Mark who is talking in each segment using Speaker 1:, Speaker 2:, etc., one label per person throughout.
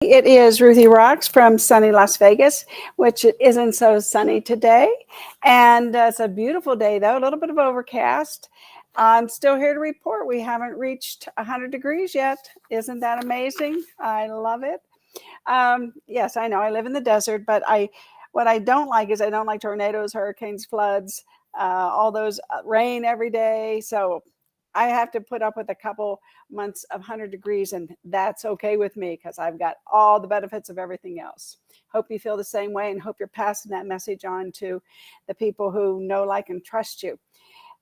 Speaker 1: It is Ruthie Rocks from sunny Las Vegas, which it isn't so sunny today. And it's a beautiful day, though, a little bit of overcast. I'm still here to report we haven't reached 100 degrees yet. Isn't that amazing? I love it. Yes, I know I live in the desert, but what I don't like is I don't like tornadoes, hurricanes, floods, all those rain every day. So I have to put up with a couple months of 100 degrees, and that's okay with me because I've got all the benefits of everything else. Hope you feel the same way, and hope you're passing that message on to the people who know, like, and trust you.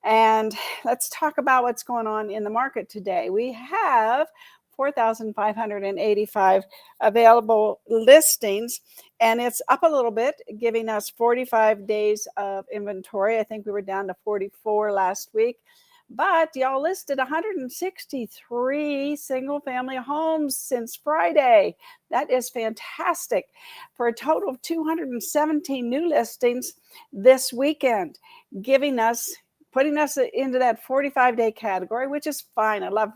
Speaker 1: And let's talk about what's going on in the market today. We have 4,585 available listings, and it's up a little bit, giving us 45 days of inventory. I think we were down to 44 last week. But y'all listed 163 single family homes since Friday. That is fantastic, for a total of 217 new listings this weekend, putting us into that 45-day category, which is fine. I love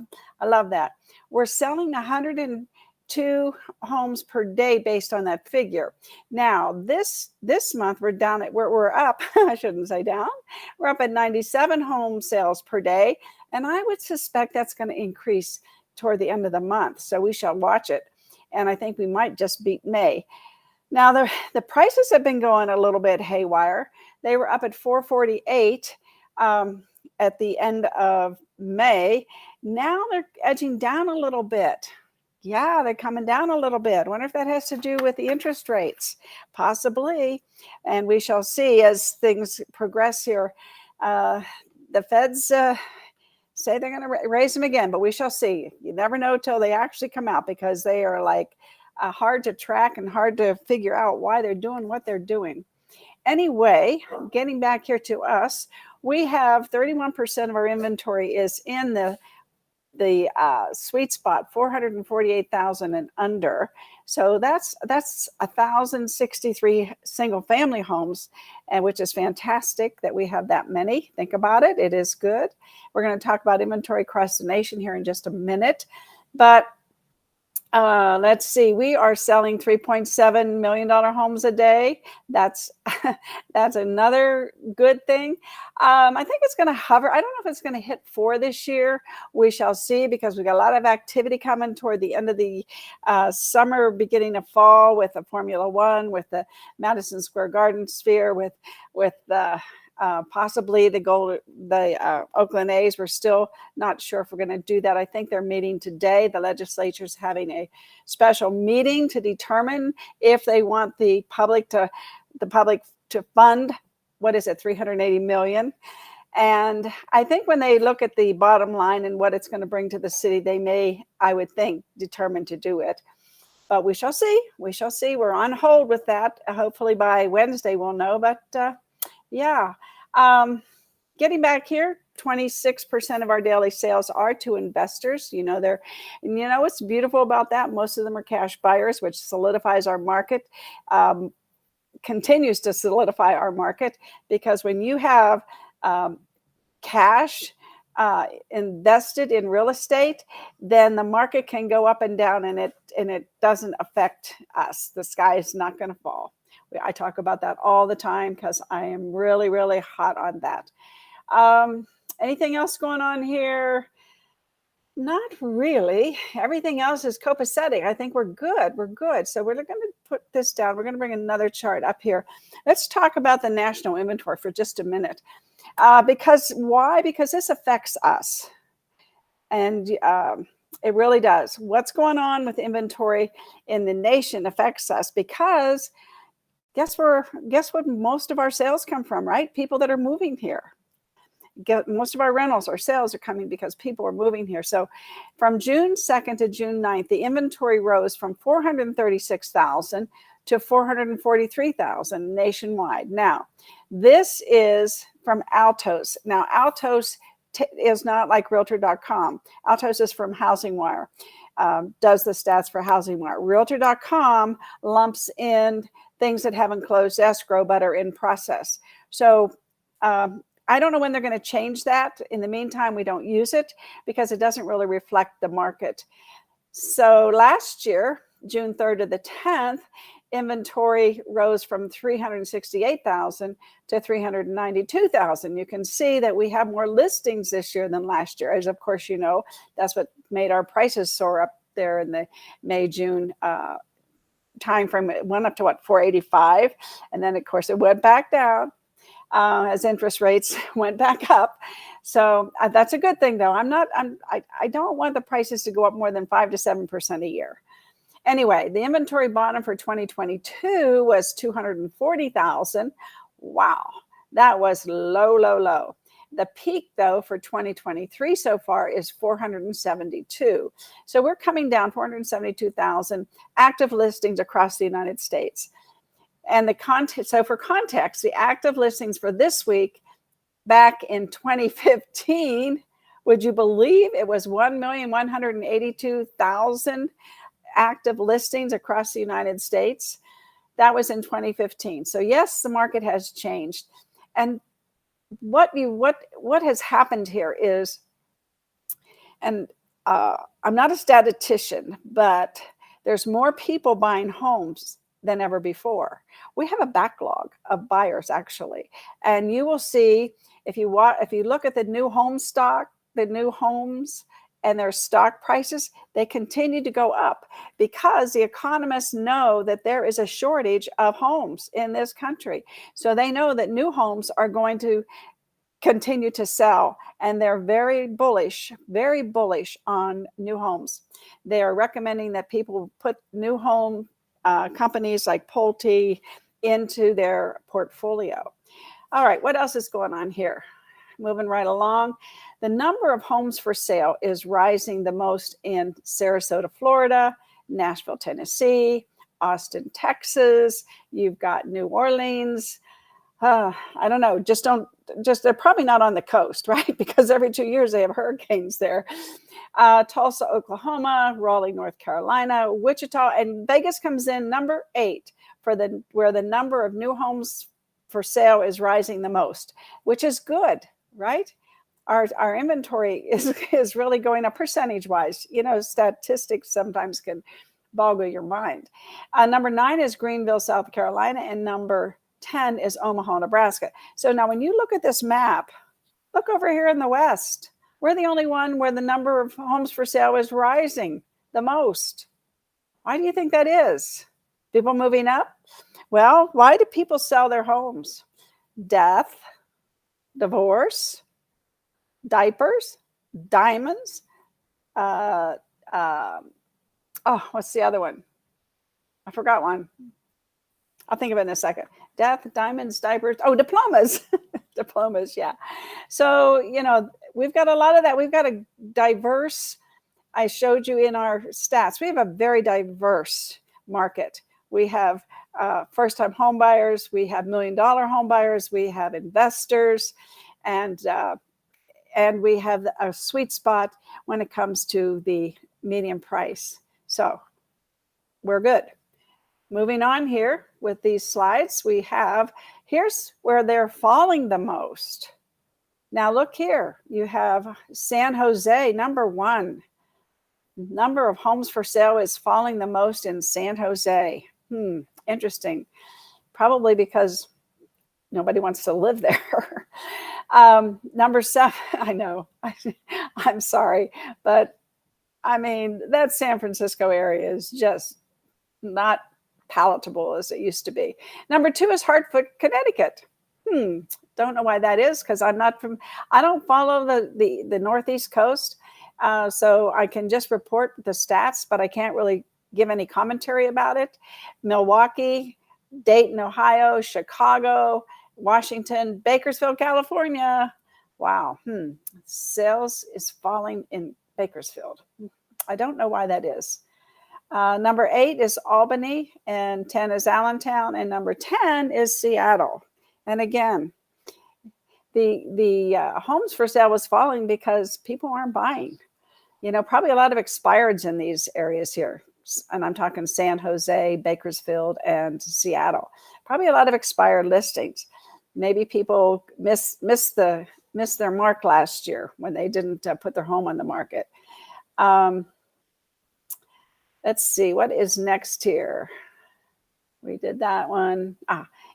Speaker 1: that. We're selling 102 homes per day based on that figure. Now, this month we're up, I shouldn't say down. We're up at 97 home sales per day, and I would suspect that's going to increase toward the end of the month. So we shall watch it, and I think we might just beat May. Now, the prices have been going a little bit haywire. They were up at $448 at the end of May. Now they're edging down a little bit. Yeah, they're coming down a little bit. I wonder if that has to do with the interest rates. Possibly. And we shall see as things progress here. The feds say they're going to raise them again, but we shall see. You never know till they actually come out, because they are like hard to track and hard to figure out why they're doing what they're doing. Anyway, getting back here to us, we have 31% of our inventory is in the sweet spot, 448,000 and under. So that's 1,063 single family homes, and which is fantastic that we have that many. Think about it. It is good. We're going to talk about inventory across the nation here in just a minute. But let's see, we are selling $3.7 million homes a day. That's another good thing. I think it's going to hover. I don't know if it's going to hit 4 this year. We shall see, because we got a lot of activity coming toward the end of the summer, beginning of fall, with the Formula One, with the Madison Square Garden Sphere, with possibly the Oakland A's. We're still not sure if we're going to do that. I think they're meeting today. The legislature's having a special meeting to determine if they want the public to fund, what is it, $380 million. And I think when they look at the bottom line and what it's going to bring to the city, they may, I would think, determine to do it. But we shall see. We shall see. We're on hold with that. Hopefully by Wednesday we'll know. But yeah. Getting back here, 26% of our daily sales are to investors. What's beautiful about that? Most of them are cash buyers, which solidifies our market, continues to solidify our market, because when you have cash invested in real estate, then the market can go up and down, and it doesn't affect us. The sky is not going to fall. I talk about that all the time because I am really, really hot on that. Anything else going on here? Not really. Everything else is copacetic. I think we're good. We're good. So we're going to put this down. We're going to bring another chart up here. Let's talk about the national inventory for just a minute. Why? Because this affects us. And it really does. What's going on with inventory in the nation affects us, because guess what most of our sales come from, right? People that are moving here. Most of our rentals or sales are coming because people are moving here. So from June 2nd to June 9th, the inventory rose from 436,000 to 443,000 nationwide. Now, this is from Altos. Now, Altos is not like Realtor.com. Altos is from Housing Wire, does the stats for Housing Wire. Realtor.com lumps in things that haven't closed escrow but are in process. So I don't know when they're going to change that. In the meantime, we don't use it because it doesn't really reflect the market. So last year, June 3rd to the 10th, inventory rose from 368,000 to 392,000. You can see that we have more listings this year than last year. As of course, you know, that's what made our prices soar up there in the May, June time frame. It went up to what, 485, and then of course it went back down as interest rates went back up. So that's a good thing, though. I don't want the prices to go up more than 5 to 7% a year. Anyway, the inventory bottom for 2022 was 240,000. Wow, that was low, low, low. The peak, though, for 2023 so far is 472. So we're coming down 472,000 active listings across the United States. And so for context, the active listings for this week back in 2015, would you believe it was 1,182,000 active listings across the United States? That was in 2015. So yes, the market has changed. And what has happened here is, and I'm not a statistician, but there's more people buying homes than ever before. We have a backlog of buyers, actually, and you will see if you look at the new home stock, the new homes and their stock prices, they continue to go up because the economists know that there is a shortage of homes in this country. So they know that new homes are going to continue to sell, and they're very bullish on new homes. They are recommending that people put new home companies like Pulte into their portfolio. All right, what else is going on here? Moving right along. The number of homes for sale is rising the most in Sarasota, Florida, Nashville, Tennessee, Austin, Texas. You've got New Orleans. I don't know. They're probably not on the coast, right? Because every 2 years they have hurricanes there. Tulsa, Oklahoma, Raleigh, North Carolina, Wichita, and Vegas comes in number 8 where the number of new homes for sale is rising the most, which is good, right? Our inventory is really going up percentage-wise. You know, statistics sometimes can boggle your mind. Number 9 is Greenville, South Carolina, and number 10 is Omaha, Nebraska. So now when you look at this map, look over here in the West. We're the only one where the number of homes for sale is rising the most. Why do you think that is? People moving up? Well, why do people sell their homes? Death, divorce, diapers, diamonds. What's the other one? I forgot one. I'll think of it in a second. Death, diamonds, diapers. Oh, diplomas. Diplomas, yeah. So, you know, we've got a lot of that. We've got a diverse, I showed you in our stats, we have a very diverse market. We have first-time home buyers. We have million-dollar home buyers. We have investors. And we have a sweet spot when it comes to the medium price. So we're good. Moving on here with these slides, here's where they're falling the most. Now look here, you have San Jose, number 1. Number of homes for sale is falling the most in San Jose. Interesting. Probably because nobody wants to live there. Number 7, I know, I'm sorry, but I mean, that San Francisco area is just not palatable as it used to be. Number 2 is Hartford, Connecticut. Don't know why that is, because I don't follow the Northeast coast. So I can just report the stats, but I can't really give any commentary about it. Milwaukee, Dayton, Ohio, Chicago, Washington, Bakersfield, California. Wow. Sales is falling in Bakersfield. I don't know why that is. Number 8 is Albany, and 10 is Allentown, and number 10 is Seattle. And again, the homes for sale was falling because people aren't buying. You know, probably a lot of expireds in these areas here. And I'm talking San Jose, Bakersfield, and Seattle. Probably a lot of expired listings. Maybe people missed their mark last year when they didn't put their home on the market. Let's see, what is next here? We did that one.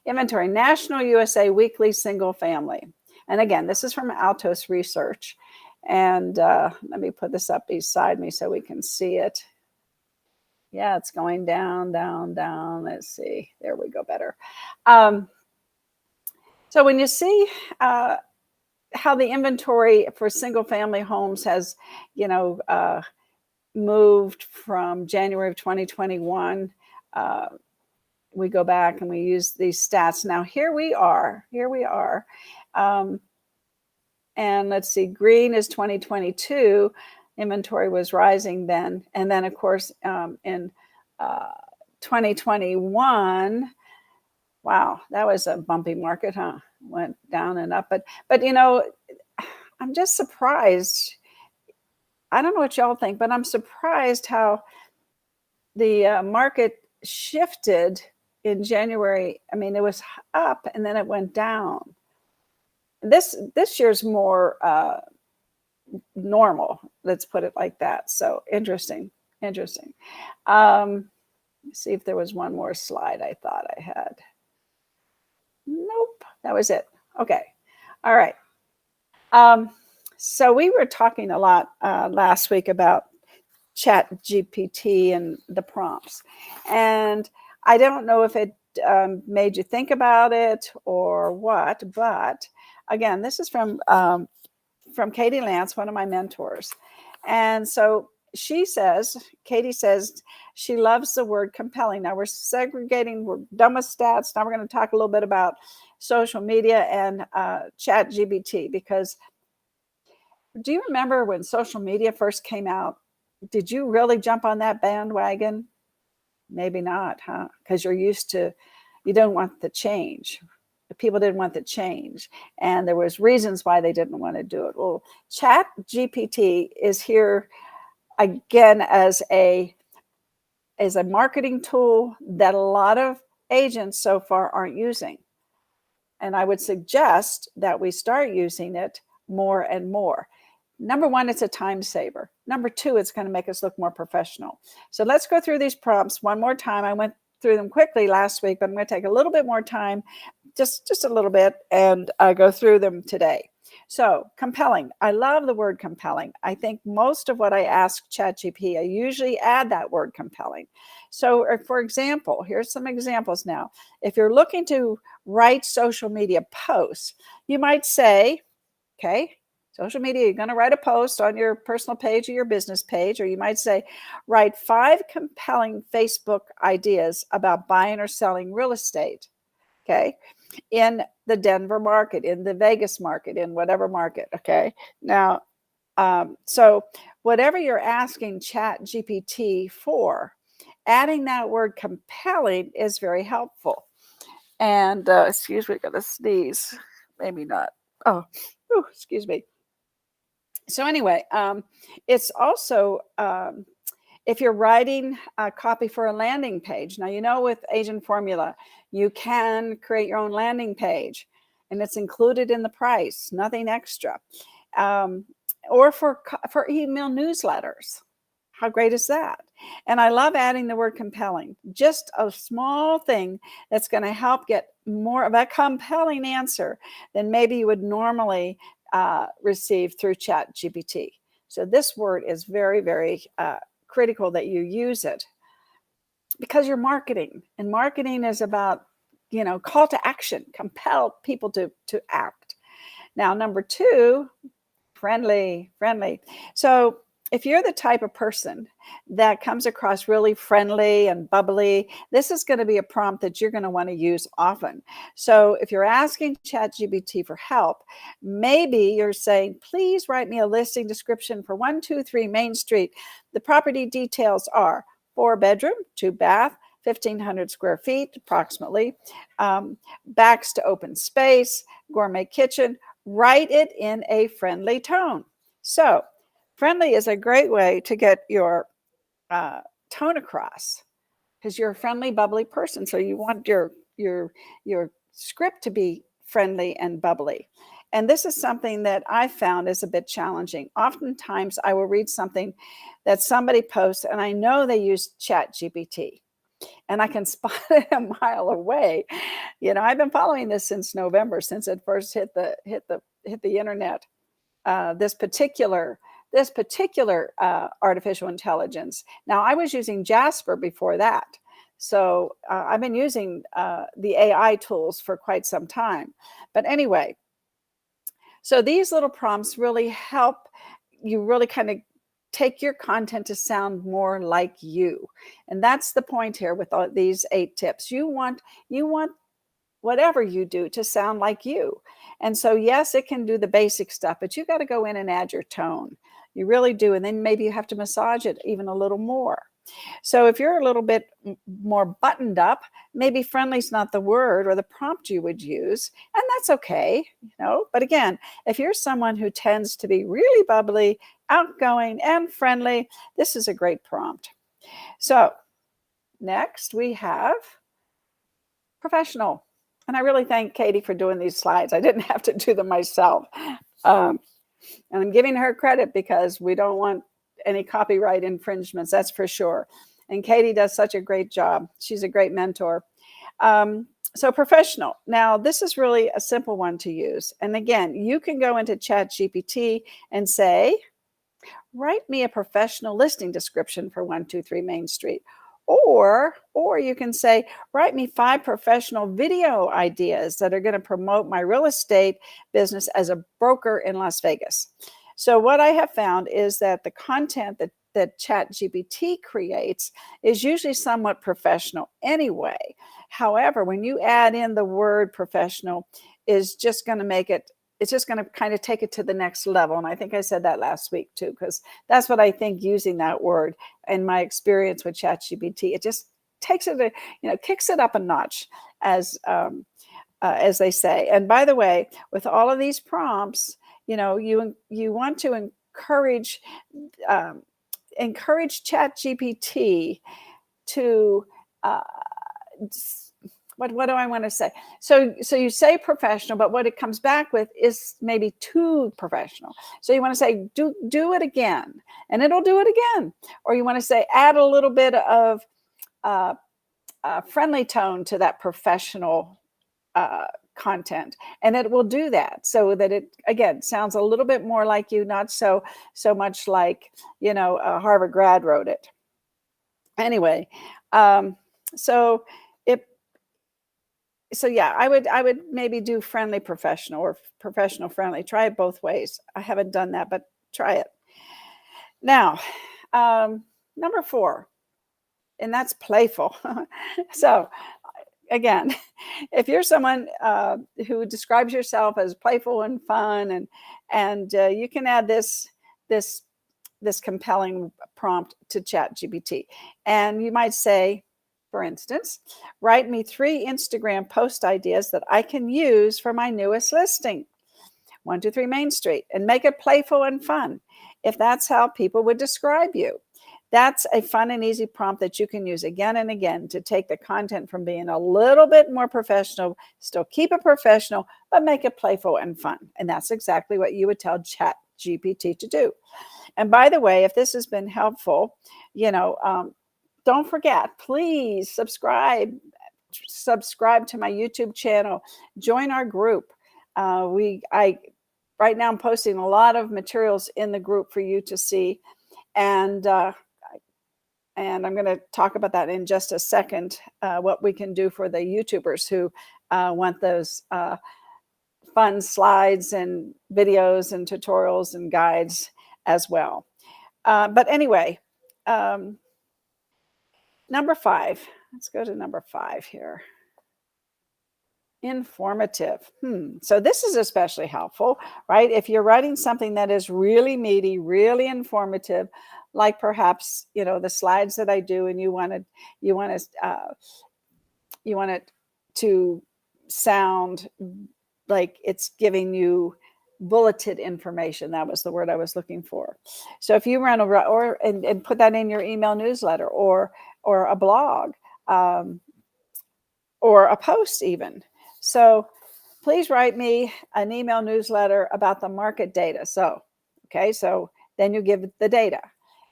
Speaker 1: Inventory, National USA Weekly Single Family. And again, this is from Altos Research. And let me put this up beside me so we can see it. Yeah, it's going down, down, down. Let's see. There we go, better. So when you see how the inventory for single family homes has, moved from January of 2021, we go back and we use these stats. Now here we are. And let's see, green is 2022. Inventory was rising then. And then, of course, in 2021, wow, that was a bumpy market, huh? Went down and up. But I'm just surprised. I don't know what y'all think, but I'm surprised how the market shifted in January. I mean, it was up and then it went down. This year's more normal. Let's put it like that. So interesting. Let's see if there was one more slide I thought I had. Nope, that was it. Okay. All right. So we were talking a lot last week about Chat GPT and the prompts. And I don't know if it made you think about it or what, but again, this is from Katie Lance, one of my mentors. And so Katie says she loves the word compelling. Now we're segregating, we're done with stats. Now we're going to talk a little bit about social media and Chat GPT, because do you remember when social media first came out? Did you really jump on that bandwagon? Maybe not, huh? Because you don't want the change. People didn't want the change. And there was reasons why they didn't want to do it. Well, Chat GPT is here again as a marketing tool that a lot of agents so far aren't using. And I would suggest that we start using it more and more. Number one, it's a time saver. Number two, it's going to make us look more professional. So let's go through these prompts one more time. I went through them quickly last week, but I'm going to take a little bit more time, just a little bit, and go through them today. So compelling. I love the word compelling. I think most of what I ask ChatGPT, I usually add that word compelling. So for example, here's some examples now. If you're looking to write social media posts, you might say, okay, social media, you're going to write a post on your personal page or your business page, or you might say, write 5 compelling Facebook ideas about buying or selling real estate, okay, in the Denver market, in the Vegas market, in whatever market, okay? Now, so whatever you're asking Chat GPT for, adding that word compelling is very helpful. And excuse me, I got to sneeze. Maybe not. Oh, excuse me. So anyway, it's also if you're writing a copy for a landing page. Now, with Agent Formula, you can create your own landing page, and it's included in the price, nothing extra. Or for email newsletters. How great is that? And I love adding the word compelling. Just a small thing that's going to help get more of a compelling answer than maybe you would normally receive through Chat GPT. So this word is very, very critical that you use it, because you're marketing, and marketing is about, call to action, compel people to act. Now, number 2, friendly. So if you're the type of person that comes across really friendly and bubbly, this is going to be a prompt that you're going to want to use often. So if you're asking ChatGPT for help, maybe you're saying, please write me a listing description for 123 Main Street. The property details are 4-bedroom, 2-bath, 1,500 square feet approximately, backs to open space, gourmet kitchen. Write it in a friendly tone. So friendly is a great way to get your tone across, because you're a friendly, bubbly person. So you want your script to be friendly and bubbly. And this is something that I found is a bit challenging. Oftentimes, I will read something that somebody posts, and I know they use Chat GPT, and I can spot it a mile away. I've been following this since November, since it first hit the internet. This particular artificial intelligence. Now, I was using Jasper before that. So I've been using the AI tools for quite some time. But anyway, so these little prompts really help you really kind of take your content to sound more like you. And that's the point here with all these 8 tips. You want whatever you do to sound like you. And so, yes, it can do the basic stuff, but you got to go in and add your tone. You really do. And then maybe you have to massage it even a little more. So if you're a little bit more buttoned up, maybe friendly's not the word or the prompt you would use, and that's okay. But again, if you're someone who tends to be really bubbly, outgoing, and friendly, this is a great prompt. So next we have professional. And I really thank Katie for doing these slides. I didn't have to do them myself. And I'm giving her credit because we don't want any copyright infringements, that's for sure. And Katie does such a great job. She's a great mentor. So professional. Now, this is really a simple one to use. And again, you can go into Chat GPT and say, write me a professional listing description for 123 Main Street. Or you can say, write me 5 professional video ideas that are going to promote my real estate business as a broker in Las Vegas. So what I have found is that the content that ChatGPT creates is usually somewhat professional anyway. However, when you add in the word professional, it's just going to kind of take it to the next level. And I think I said that last week too, because that's what I think using that word and my experience with ChatGPT, it just takes it, kicks it up a notch, as they say. And by the way, with all of these prompts, you want to encourage ChatGPT to what do I want to say? So you say professional, but what it comes back with is maybe too professional. So you want to say, do it again, and it'll do it again. Or you want to say, add a little bit of friendly tone to that professional content, and it will do that, so that it again sounds a little bit more like you, not so much like a Harvard grad wrote it. Anyway, so yeah, I would maybe do friendly professional or professional friendly. Try it both ways. I haven't done that, but try it. Now, number 4, and that's playful. So again, if you're someone who describes yourself as playful and fun, and you can add this compelling prompt to ChatGPT, and you might say, for instance, write me 3 Instagram post ideas that I can use for my newest listing, 123 Main Street, and make it playful and fun, if that's how people would describe you. That's a fun and easy prompt that you can use again and again to take the content from being a little bit more professional, still keep it professional, but make it playful and fun. And that's exactly what you would tell ChatGPT to do. And by the way, if this has been helpful, don't forget, please subscribe to my YouTube channel, join our group. Right now I'm posting a lot of materials in the group for you to see. And I'm going to talk about that in just a second, what we can do for the YouTubers who want those fun slides and videos and tutorials and guides as well. But anyway, number 5. Let's go to number 5 here. Informative. So this is especially helpful, right? If you're writing something that is really meaty, really informative, like perhaps the slides that I do, and you want it to sound like it's giving you bulleted information. That was the word I was looking for. So if you run and put that in your email newsletter or a blog or a post even. So please write me an email newsletter about the market data. So, okay, so then you give the data,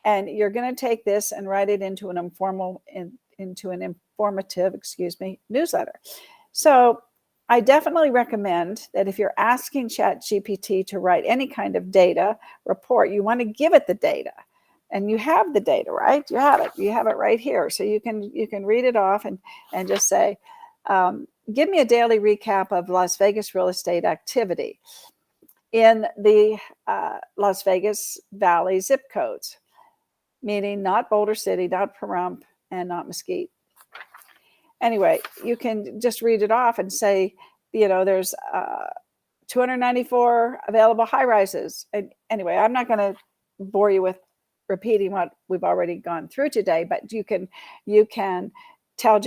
Speaker 1: and you're going to take this and write it into an informative, newsletter. So I definitely recommend that if you're asking ChatGPT to write any kind of data report, you want to give it the data. And you have the data, right? You have it right here. So you can read it off and just say, give me a daily recap of Las Vegas real estate activity in the Las Vegas Valley zip codes, meaning not Boulder City, not Pahrump, and not Mesquite. Anyway, you can just read it off and say, there's 294 available high rises. And anyway, I'm not going to bore you with repeating what we've already gone through today, but you can tell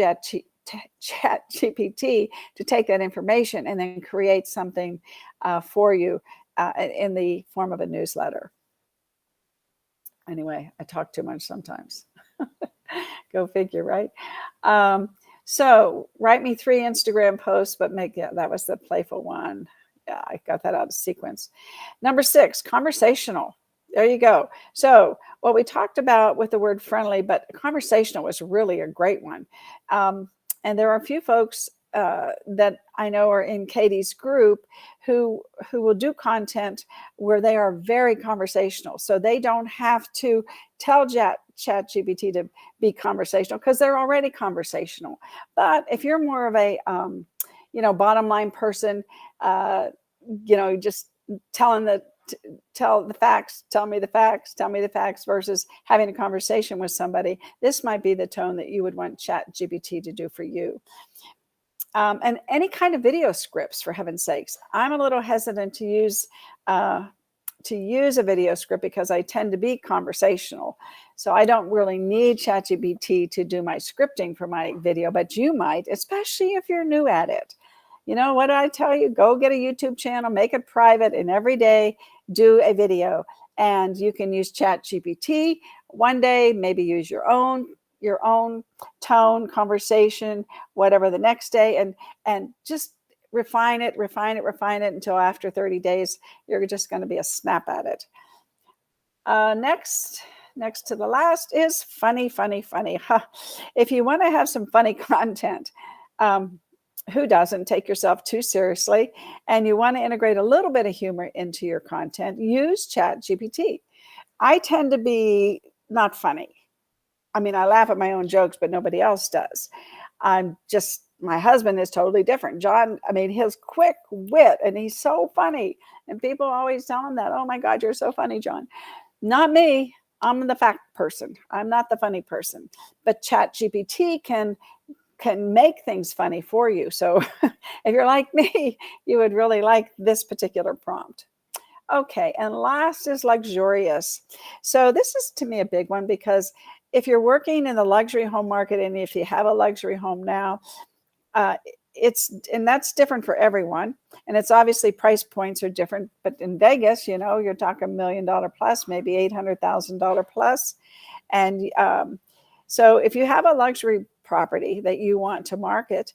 Speaker 1: ChatGPT to take that information and then create something for you in the form of a newsletter. Anyway, I talk too much sometimes. Go figure, right? So write me 3 Instagram posts, but that was the Playful one. Yeah, I got that out of sequence. Number 6, conversational. There you go. So what we talked about with the word friendly, but conversational was really a great one. And there are a few folks that I know are in Katie's group who will do content where they are very conversational. So they don't have to tell ChatGPT to be conversational because they're already conversational. But if you're more of a bottom line person, just tell me the facts versus having a conversation with somebody, this might be the tone that you would want ChatGPT to do for you. And any kind of video scripts, for heaven's sakes. I'm a little hesitant to use a video script because I tend to be conversational. So I don't really need ChatGPT to do my scripting for my video, but you might, especially if you're new at it. What do I tell you? Go get a YouTube channel, make it private, and every day do a video. And you can use ChatGPT one day, maybe use your own tone, conversation, whatever the next day, and just refine it until after 30 days, you're just going to be a snap at it. Next to the last is funny. If you want to have some funny content, who doesn't take yourself too seriously, and you want to integrate a little bit of humor into your content, use ChatGPT. I tend to be not funny. I mean, I laugh at my own jokes, but nobody else does. My husband is totally different. John, his quick wit, and he's so funny. And people always tell him that, oh my God, you're so funny, John. Not me. I'm the fact person. I'm not the funny person. But ChatGPT can make things funny for you. So if you're like me, you would really like this particular prompt. Okay, and last is luxurious. So this is, to me, a big one because if you're working in the luxury home market, and if you have a luxury home now, that's different for everyone. And it's obviously price points are different. But in Vegas, you're talking $1 million plus, maybe $800,000 plus. And so if you have a luxury property that you want to market,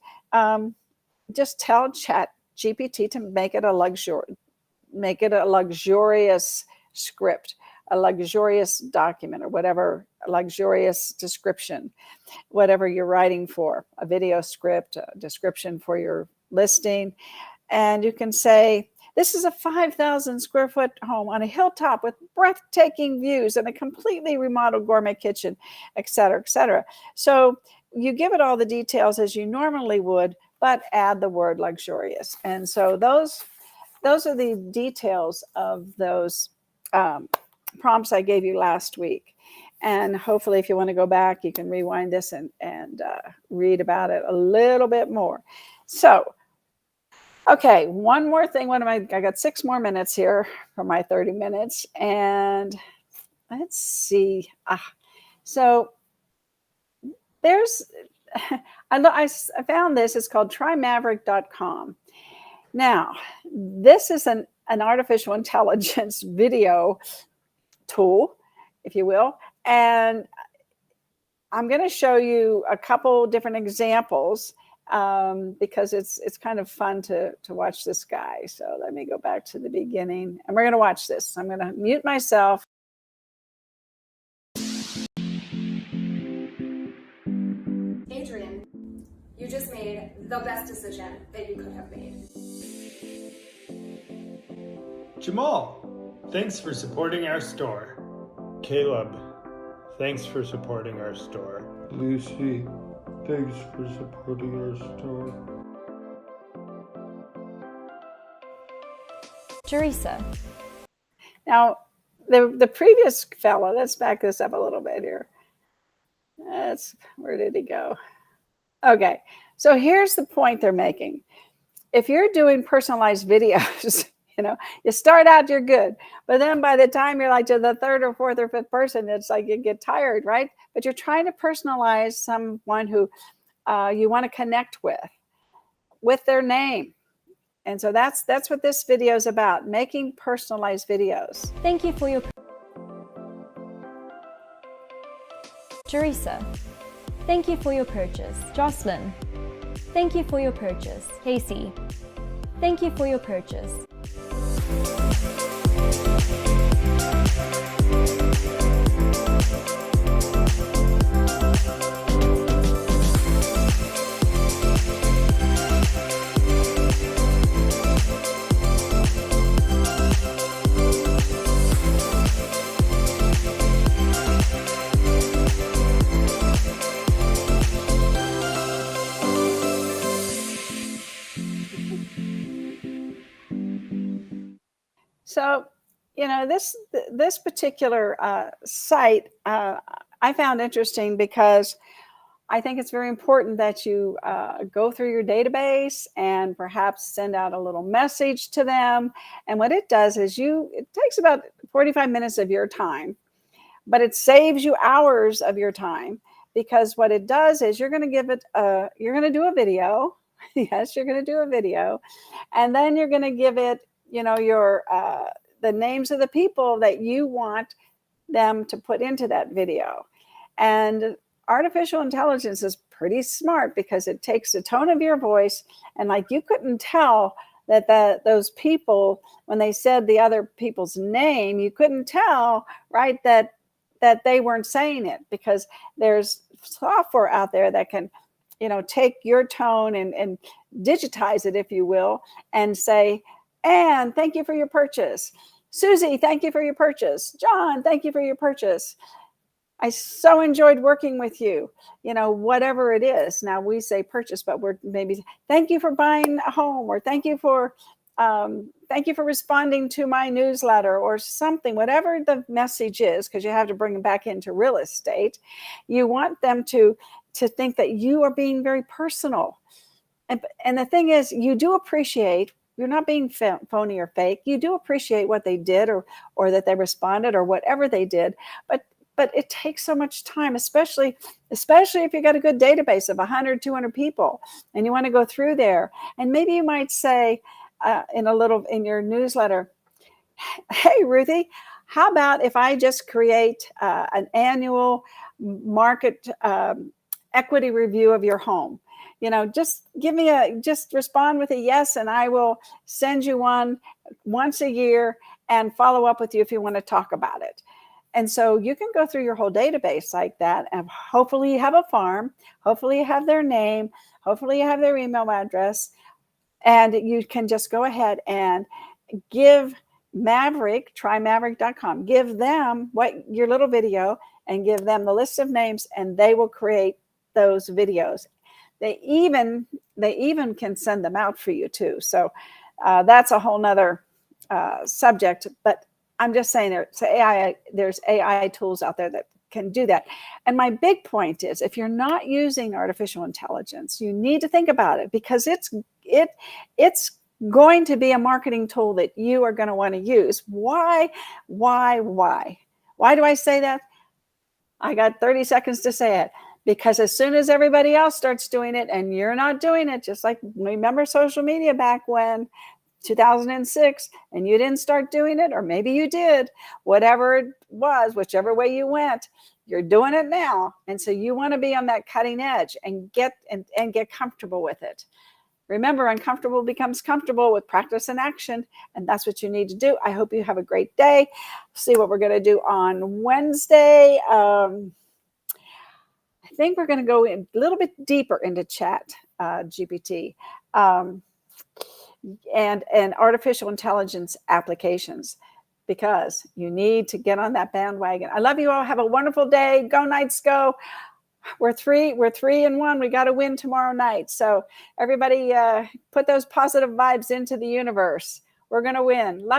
Speaker 1: just tell ChatGPT to make it a luxurious script, a luxurious document, or whatever, a luxurious description, whatever you're writing for, a video script, a description for your listing. And you can say, this is a 5,000 square foot home on a hilltop with breathtaking views and a completely remodeled gourmet kitchen, et cetera, et cetera. So you give it all the details as you normally would, but add the word luxurious. And so those are the details of those prompts I gave you last week. And hopefully, if you want to go back, you can rewind this and read about it a little bit more. So, okay, one more thing. I got 6 more minutes here for my 30 minutes. And let's see. So I found this. It's called trymaverick.com. Now, this is an artificial intelligence video tool, if you will. And I'm going to show you a couple different examples. because it's kind of fun to watch this guy. So let me go back to the beginning, and we're going to watch this. I'm going to mute myself.
Speaker 2: Adrian, you just made the best decision that you could have made.
Speaker 3: Jamal, thanks for supporting our store. Caleb, thanks for supporting our store. Lucy, thanks for supporting our store.
Speaker 4: Teresa.
Speaker 1: Now, the previous fellow, let's back this up a little bit here. Where did he go? Okay, so here's the point they're making. If you're doing personalized videos, you start out, you're good. But then by the time you're like to the third or fourth or fifth person, it's like you get tired, right? But you're trying to personalize someone who you want to connect with their name. And so that's what this video is about, making personalized videos.
Speaker 4: Thank you for your... Teresa. Thank you for your purchase. Jocelyn. Thank you for your purchase. Casey. Thank you for your purchase.
Speaker 1: So, this particular site I found interesting because I think it's very important that you go through your database and perhaps send out a little message to them. And what it does is it takes about 45 minutes of your time, but it saves you hours of your time, because what it does is you're going to do a video. Yes, you're going to do a video, and then you're going to give it your the names of the people that you want them to put into that video. And artificial intelligence is pretty smart, because it takes the tone of your voice, and like you couldn't tell that those people, when they said the other people's name, you couldn't tell, right, that they weren't saying it, because there's software out there that can take your tone and digitize it, if you will, and say, "And thank you for your purchase. Susie, thank you for your purchase. John, thank you for your purchase. I so enjoyed working with you." Whatever it is. Now we say purchase, but we're maybe thank you for buying a home, or thank you for responding to my newsletter, or something, whatever the message is, because you have to bring them back into real estate. You want them to think that you are being very personal. And the thing is, you do appreciate, you're not being phony or fake. You do appreciate what they did, or that they responded, or whatever they did. But it takes so much time, especially if you got a good database of 100, 200 people, and you want to go through there. And maybe you might say in your newsletter, "Hey, Ruthie, how about if I just create an annual market equity review of your home? Just respond with a yes, and I will send you one once a year and follow up with you if you want to talk about it." And so you can go through your whole database like that, and hopefully you have a farm, hopefully you have their name, hopefully you have their email address, and you can just go ahead and give Maverick, try Maverick.com, give them your little video, and give them the list of names, and they will create those videos. They even can send them out for you too. So that's a whole nother subject, but I'm just saying there's AI tools out there that can do that. And my big point is, if you're not using artificial intelligence, you need to think about it, because it's going to be a marketing tool that you are going to want to use. Why do I say that? I got 30 seconds to say it. Because as soon as everybody else starts doing it and you're not doing it, just like, remember social media back when? 2006 and you didn't start doing it, or maybe you did, whatever it was, whichever way you went, you're doing it now. And so you want to be on that cutting edge and get comfortable with it. Remember, uncomfortable becomes comfortable with practice and action, and that's what you need to do. I hope you have a great day. See what we're going to do on Wednesday. I think we're going to go a little bit deeper into chat GPT and artificial intelligence applications, because you need to get on that bandwagon. I love you all. Have a wonderful day. Go Knights, go. We're 3-1. We got to win tomorrow night. So everybody put those positive vibes into the universe. We're going to win. Love